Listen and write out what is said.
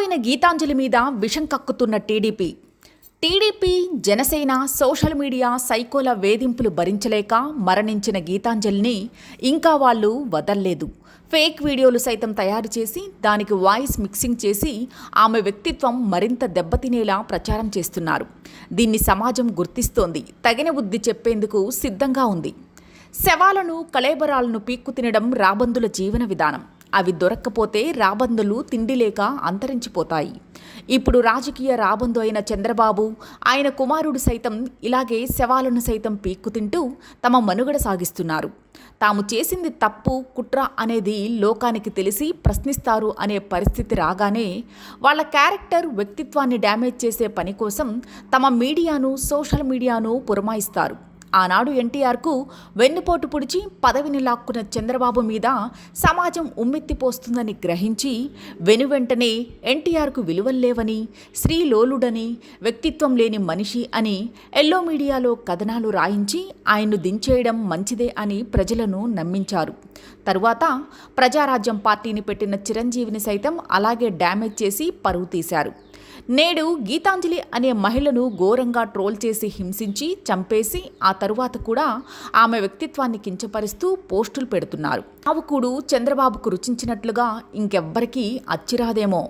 చనిపోయిన గీతాంజలి మీద విషం కక్కుతున్న టీడీపీ జనసేన సోషల్ మీడియా సైకోల వేధింపులు భరించలేక మరణించిన గీతాంజలిని ఇంకా వాళ్ళు వదల్లేదు. ఫేక్ వీడియోలు సైతం తయారు చేసి దానికి వాయిస్ మిక్సింగ్ చేసి ఆమె వ్యక్తిత్వం మరింత దెబ్బతినేలా ప్రచారం చేస్తున్నారు. దీన్ని సమాజం గుర్తిస్తోంది, తగిన బుద్ధి చెప్పేందుకు సిద్ధంగా ఉంది. శవాలను కళేబరాలను పీక్కు తినడం రాబందుల జీవన విధానం. అవి దొరక్కపోతే రాబందులు తిండి లేక అంతరించిపోతాయి. ఇప్పుడు రాజకీయ రాబందు అయిన చంద్రబాబు, ఆయన కుమారుడు సైతం ఇలాగే శవాలను సైతం పీక్కు తింటూ తమ మనుగడ సాగిస్తున్నారు. తాము చేసింది తప్పు కుట్ర అనేది లోకానికి తెలిసి ప్రశ్నిస్తారు అనే పరిస్థితి రాగానే వాళ్ళ క్యారెక్టర్ వ్యక్తిత్వాన్ని డ్యామేజ్ చేసే పని కోసం తమ మీడియాను సోషల్ మీడియాను పురమాయిస్తారు. ఆనాడు ఎన్టీఆర్కు వెన్నుపోటు పొడిచి పదవిని లాక్కున్న చంద్రబాబు మీద సమాజం ఉమ్మెత్తిపోస్తుందని గ్రహించి వెనువెంటనే ఎన్టీఆర్కు విలువల్లేవని, స్త్రీలోలుడని, వ్యక్తిత్వం లేని మనిషి అని ఎల్లో మీడియాలో కథనాలు రాయించి ఆయన్ను దించేయడం మంచిదే అని ప్రజలను నమ్మించారు. తరువాత ప్రజారాజ్యం పార్టీని పెట్టిన చిరంజీవిని సైతం అలాగే డ్యామేజ్ చేసి పరువు తీశారు. నేడు గీతాంజలి అనే మహిళను ఘోరంగా ట్రోల్ చేసి హింసించి చంపేసి ఆ తరువాత కూడా ఆమె వ్యక్తిత్వాన్ని కించపరుస్తూ పోస్టులు పెడుతున్నారు. ఆవుకూడు చంద్రబాబుకు రుచించినట్లుగా ఇంకెవ్వరికీ అచ్చిరాదేమో.